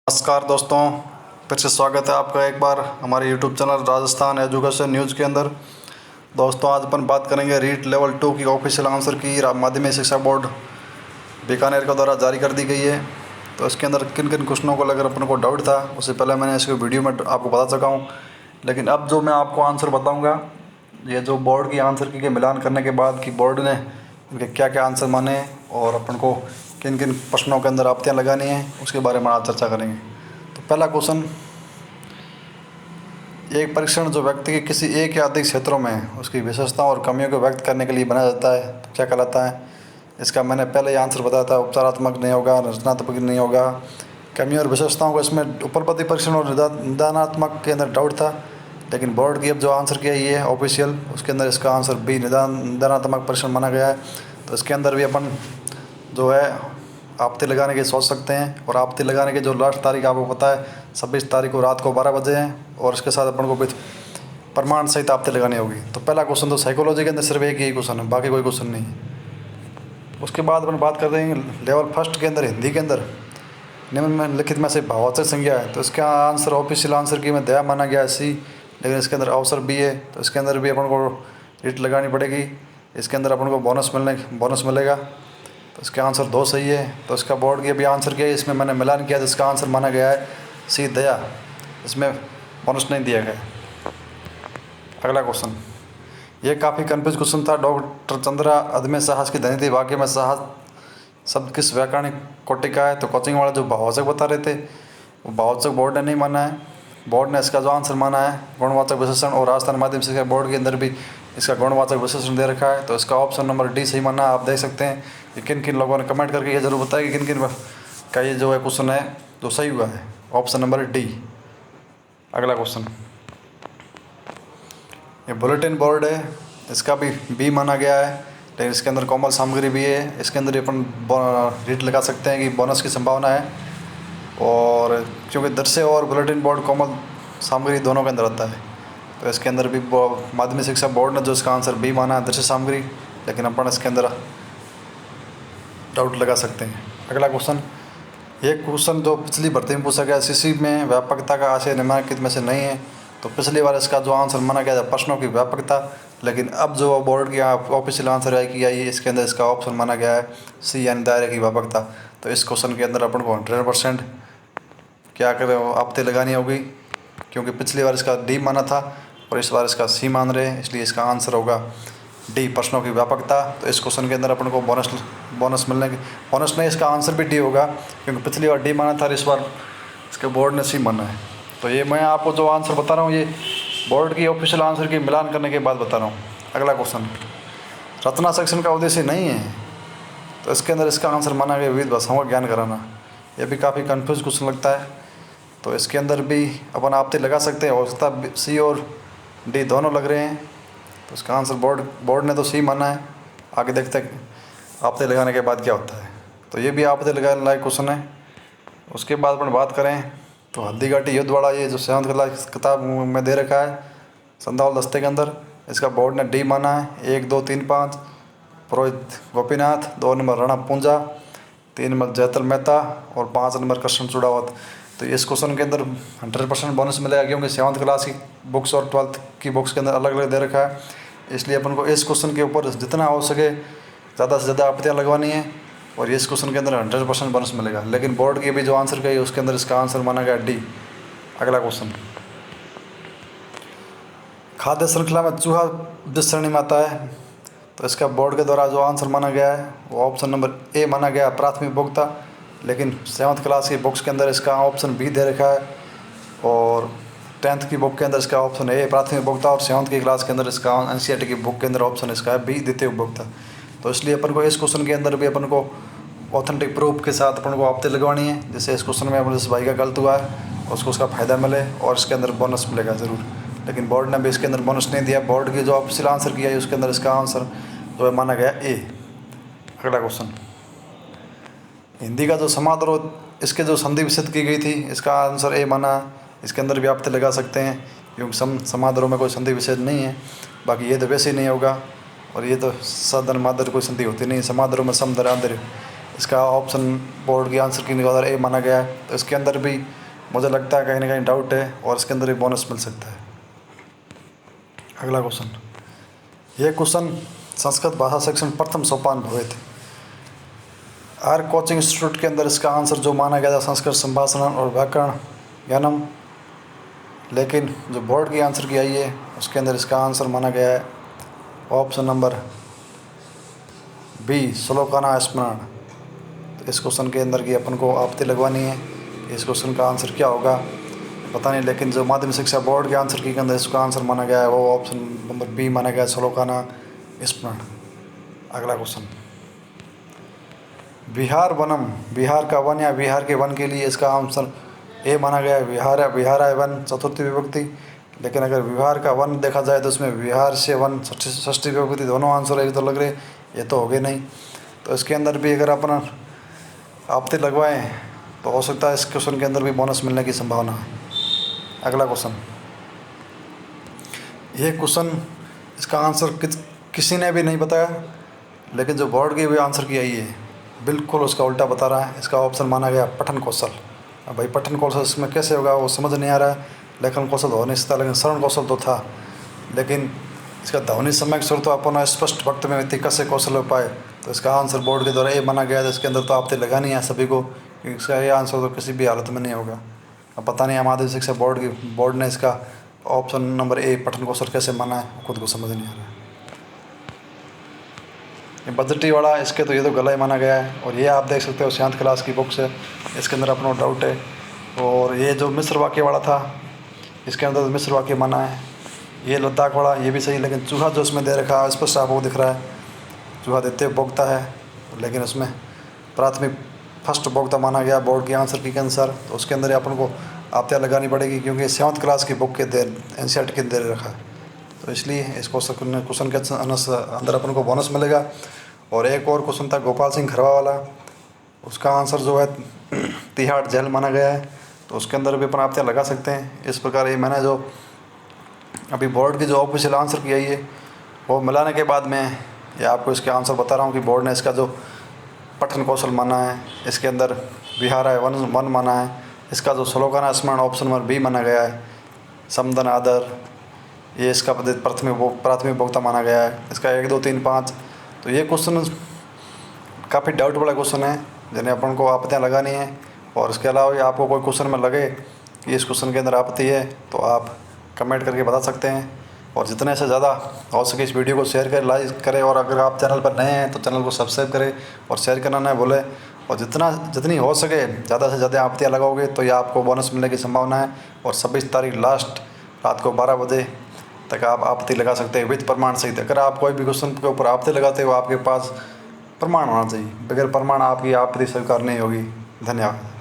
नमस्कार दोस्तों, फिर से स्वागत है आपका एक बार हमारे YouTube channel Rajasthan education news के अंदर। दोस्तों, आज अपन बात करेंगे रीट लेवल 2 की ऑफिशियल आंसर की माध्यमिक शिक्षा बोर्ड बीकानेर के द्वारा जारी कर दी गई है। तो इसके अंदर किन किन क्वेश्चनों को लेकर अपन को डाउट था, उससे पहले मैंने इसको वीडियो में आपको बता चुका हूँ। लेकिन अब जो मैं आपको आंसर बताऊँगा, ये जो बोर्ड की आंसर की मिलान करने के बाद कि बोर्ड ने इनके क्या क्या आंसर माने और अपन को किन किन प्रश्नों के अंदर आपत्तियाँ लगानी हैं, उसके बारे में आज चर्चा करेंगे। तो पहला क्वेश्चन, एक परीक्षण जो व्यक्ति के किसी एक या अधिक क्षेत्रों में उसकी विशेषताओं और कमियों को व्यक्त करने के लिए बनाया जाता है तो क्या कहलाता है। इसका मैंने पहले ही आंसर बताया था, उपचारात्मक नहीं होगा, रचनात्मक नहीं होगा। कमियों और विशेषताओं को इसमें उपलब्धि परीक्षण और निदानात्मक के अंदर डाउट था, लेकिन बोर्ड की अब जो आंसर किया ये है ऑफिशियल, उसके अंदर इसका आंसर बी निदानात्मक परीक्षण माना गया है। तो इसके अंदर भी अपन जो है आपत्ति लगाने की सोच सकते हैं, और आपत्ति लगाने की जो लास्ट तारीख आपको पता है 26 तारीख को रात को 12 बजे है, और इसके साथ अपन को प्रमाण सहित आपत्ति लगानी होगी। तो पहला क्वेश्चन तो साइकोलॉजी के अंदर सिर्फ एक ही क्वेश्चन है, बाकी कोई क्वेश्चन नहीं है। उसके बाद अपन बात कर देंगे लेवल फर्स्ट के अंदर हिंदी के अंदर निम्न में लिखित में से भाववाचक संज्ञा है। तो इसका आंसर ऑफिशियल आंसर की में दया माना गया है सी, लेकिन इसके अंदर अवसर बी है। तो इसके अंदर भी अपन को रीट लगानी पड़ेगी, इसके अंदर अपन को बोनस मिलेगा। तो इसका आंसर 2 सही है। तो इसका बोर्ड की अभी आंसर किया है, इसमें मैंने मिलान किया, जिसका आंसर माना गया है सी दया, इसमें बोनस नहीं दिया गया। अगला क्वेश्चन, ये काफ़ी कन्फ्यूज क्वेश्चन था। डॉक्टर चंद्रा अदमे साहस की धनी थी, वाक्य में साहस शब्द किस व्याकरणिक कोटि का है। तो कोचिंग वाले जो भाववाचक बता रहे थे वो भाववाचक बोर्ड ने नहीं माना है। बोर्ड ने इसका जो आंसर माना है गुणवाचक विशेषण, और राजस्थान माध्यमिक शिक्षा बोर्ड के अंदर भी इसका गुणवाचक विशेषण दे रखा है। तो इसका ऑप्शन नंबर डी सही माना। आप देख सकते हैं कि किन किन लोगों ने कमेंट करके ये जरूर बताया कि किन किन का ये जो है क्वेश्चन है जो सही हुआ है, ऑप्शन नंबर डी। अगला क्वेश्चन, ये बुलेटिन बोर्ड है, इसका भी बी माना गया है, लेकिन इसके अंदर कोमल सामग्री भी है। इसके अंदर अपन रीट लगा सकते हैं कि बोनस की संभावना है, और क्योंकि दृश्य और बुलेटिन बोर्ड कोमल सामग्री दोनों के अंदर आता है। तो इसके अंदर भी माध्यमिक शिक्षा बोर्ड ने जो इसका आंसर बी माना है दृश्य सामग्री, लेकिन अपन इसके अंदर डाउट लगा सकते हैं। अगला क्वेश्चन, ये क्वेश्चन जो पिछली भर्ती में पूछा गया, सीसी में व्यापकता का आशय निम्नलिखित में से नहीं है। तो पिछली बार इसका जो आंसर माना गया था प्रश्नों की व्यापकता, लेकिन अब जो बोर्ड की ऑफिशियल आंसर है कि आई, इसके अंदर इसका ऑप्शन माना गया है सी यानी दायरे की व्यापकता। तो इस क्वेश्चन के अंदर अपन को 100% क्या करें आपत्ति लगानी होगी, क्योंकि पिछली बार इसका डी माना था और इस बार इसका सी मान रहे हैं, इसलिए इसका आंसर होगा डी प्रश्नों की व्यापकता। तो इस क्वेश्चन के अंदर अपन को बोनस मिलने की बोनस नहीं, इसका आंसर भी डी होगा, क्योंकि पिछली बार डी माना था और इस बार इसके बोर्ड ने सी माना है। तो ये मैं आपको जो आंसर बता रहा हूँ ये बोर्ड की ऑफिशियल आंसर की मिलान करने के बाद बता रहा हूँ। अगला क्वेश्चन, रचना सेक्शन का उद्देश्य नहीं है। तो इसके अंदर इसका आंसर माना गया विविध भाषाओं का ज्ञान कराना। ये भी काफ़ी कन्फ्यूज क्वेश्चन लगता है, तो इसके अंदर भी अपन आपत्ति लगा सकते हैं। हो सकता है सी और डी दोनों लग रहे हैं। तो इसका आंसर बोर्ड ने तो सी माना है, आगे देखते हैं आपत्ति लगाने के बाद क्या होता है। तो ये भी आपत्ति लगाने लायक क्वेश्चन है। उसके बाद अपन बात करें तो हल्दीघाटी युद्ध वाला ये जो 7th क्लास किताब में दे रखा है संधावल दस्ते के अंदर, इसका बोर्ड ने डी माना है। 1 2 3 5 पुरोहित गोपीनाथ, 2 नंबर राणा पूंजा, 3 नंबर जयतल मेहता और 5 नंबर कृष्ण चूड़ावत। तो इस क्वेश्चन के अंदर 100% बोनस मिलेगा, क्योंकि 7th क्लास की बुक्स और 12th की बुक्स के अंदर अलग अलग दे रखा है। इसलिए अपन को इस क्वेश्चन के ऊपर जितना हो सके ज़्यादा से ज़्यादा आपत्तियाँ लगवानी है, और इस क्वेश्चन के अंदर 100% बोनस मिलेगा। लेकिन बोर्ड की भी जो आंसर कही उसके अंदर इसका आंसर माना गया डी। अगला क्वेश्चन, खाद्य श्रृंखला में चूहा जिस श्रेणी में आता है। तो इसका बोर्ड के द्वारा जो आंसर माना गया है वो ऑप्शन नंबर ए माना गया प्राथमिक उपभोक्ता, लेकिन 7th क्लास की बुक्स के अंदर इसका ऑप्शन बी दे रखा है, और 10th की बुक के अंदर इसका ऑप्शन ए प्राथमिक उपभोक्ता, और 7th की क्लास के अंदर इसका NCERT की बुक के अंदर ऑप्शन इसका है बी द्वितीय उपभोक्ता। तो इसलिए अपन को इस क्वेश्चन के अंदर भी अपन को ऑथेंटिक प्रूफ के साथ अपन को आपत्ति लगवानी है। जैसे इस क्वेश्चन में अपने भाई का गलत हुआ है उसको उसका फ़ायदा मिले और इसके अंदर बोनस मिलेगा ज़रूर, लेकिन बोर्ड ने भी इसके अंदर बोनस नहीं दिया। बोर्ड की जो ऑफिशियल आंसर किया है उसके अंदर इसका आंसर जो है माना गया ए। अगला क्वेश्चन, हिंदी का जो समारोह इसके जो संधि विच्छेद की गई थी इसका आंसर ए माना। इसके अंदर भी आपत्ति लगा सकते हैं, क्योंकि समारोह में कोई संधि विच्छेद नहीं है। बाकी ये तो वैसे ही नहीं होगा, और ये तो सदन मादर कोई संधि होती नहीं। समारोह में समदर आदर इसका ऑप्शन बोर्ड के आंसर की निगाह ए माना गया है। तो इसके अंदर भी मुझे लगता है कहीं ना कहीं डाउट है और इसके अंदर भी बोनस मिल सकता है। अगला क्वेश्चन, ये क्वेश्चन संस्कृत भाषा सेक्शन प्रथम सोपान भवित आर कोचिंग इंस्टीट्यूट के अंदर इसका आंसर जो माना गया था संस्कृत संभाषण और व्याकरण ज्ञानम, लेकिन जो बोर्ड की आंसर की आई है उसके अंदर इसका आंसर माना गया है ऑप्शन नंबर बी श्लोकाना स्मरण। तो इस क्वेश्चन के अंदर की अपन को आपत्ति लगवानी है। इस क्वेश्चन का आंसर क्या होगा पता नहीं, लेकिन जो माध्यमिक शिक्षा बोर्ड के आंसर की अंदर इसका आंसर माना गया है वो ऑप्शन नंबर बी माना गया है श्लोकाना स्मरण। अगला क्वेश्चन, विहार वनम, बिहार का वन या बिहार के वन के लिए इसका आंसर ए माना गया है विहार या विहारा वन चतुर्थी विभक्ति, लेकिन अगर विहार का वन देखा जाए तो उसमें विहार से वन षष्ठी विभक्ति दोनों आंसर एक तो लग रहे, ये तो हो गए नहीं। तो इसके अंदर भी अगर अपन आपत्ति लगवाएं तो हो सकता है इस क्वेश्चन के अंदर भी बोनस मिलने की संभावना है। अगला क्वेश्चन, ये क्वेश्चन इसका आंसर किसी ने भी नहीं बताया, लेकिन जो बोर्ड की भी आंसर की आई है बिल्कुल उसका उल्टा बता रहा है। इसका ऑप्शन माना गया पठन कौशल। अब भाई पठन कौशल इसमें कैसे होगा वो समझ नहीं आ रहा है। लेखन कौशल हो नहीं सकता, लेकिन श्रवण कौशल तो था, लेकिन इसका ध्वनि सम्यक स्वर तो अपन स्पष्ट वक्त में व्यक्ति कैसे कौशल हो पाए। तो इसका आंसर बोर्ड के द्वारा ये माना गया है। इसके अंदर तो आपत्ति लगानी है सभी को, क्योंकि इसका ये आंसर तो किसी भी हालत में नहीं होगा। अब पता नहीं माध्यमिक शिक्षा बोर्ड ने इसका ऑप्शन नंबर ए पठन कौशल कैसे माना है खुद को समझ नहीं आ रहा है। ये बजटी वाला इसके तो ये तो गला ही माना गया है, और ये आप देख सकते हो शांत क्लास की बुक से, इसके अंदर अपना डाउट है। और ये जो मिश्र वाक्य वाला था इसके अंदर तो मिश्र वाक्य माना है। ये लद्दाख वाला ये भी सही, लेकिन चूहा जो उसमें दे रखा है स्पष्ट आपको दिख रहा है चूहा देते भोगता है, लेकिन उसमें प्राथमिक फर्स्ट उपभोक्ता माना गया बोर्ड के आंसर की अनुसार। तो उसके अंदर अपन को आपत्तियाँ लगानी पड़ेगी, क्योंकि 7th क्लास की बुक के NCERT के दे रखा है। तो इसलिए इस क्वेश्चन के अंदर अपन को बोनस मिलेगा। और एक और क्वेश्चन था गोपाल सिंह खरवा वाला, उसका आंसर जो है तिहाड़ जेल माना गया है। तो उसके अंदर भी अपन आपत्तियाँ लगा सकते हैं। इस प्रकार ये मैंने जो अभी बोर्ड की जो ऑफिशियल आंसर की आई है वो मिलाने के बाद मैं ये आपको इसके आंसर बता रहा हूँ कि बोर्ड ने इसका जो पठन कौशल माना है इसके अंदर विहार है वन माना है। इसका जो श्लोकाना स्मरण ऑप्शन नंबर बी माना गया है। समदन आदर ये इसका प्राथमिक उपभोक्ता माना गया है। इसका 1 2 3 5। तो ये क्वेश्चन काफ़ी डाउट वाला क्वेश्चन है जिन्हें अपन को आपत्तियाँ लगानी है। और इसके अलावा आपको कोई क्वेश्चन में लगे कि इस क्वेश्चन के अंदर आपत्ति है तो आप कमेंट करके बता सकते हैं। और जितने से ज़्यादा हो सके इस वीडियो को शेयर करें, लाइक करें, और अगर आप चैनल पर नए हैं तो चैनल को सब्सक्राइब करें और शेयर करना ना भूलें। और जितनी हो सके ज़्यादा से ज़्यादा आपत्तियाँ लगाओगे तो ये आपको बोनस मिलने की संभावना है। और 26 तारीख लास्ट रात को 12 बजे तक आप आपत्ति लगा सकते हैं विद प्रमाण सहित। अगर आप कोई भी क्वेश्चन के ऊपर आपत्ति लगाते हो आपके पास प्रमाण होना चाहिए, बगैर प्रमाण आपकी आपत्ति स्वीकार नहीं होगी। धन्यवाद।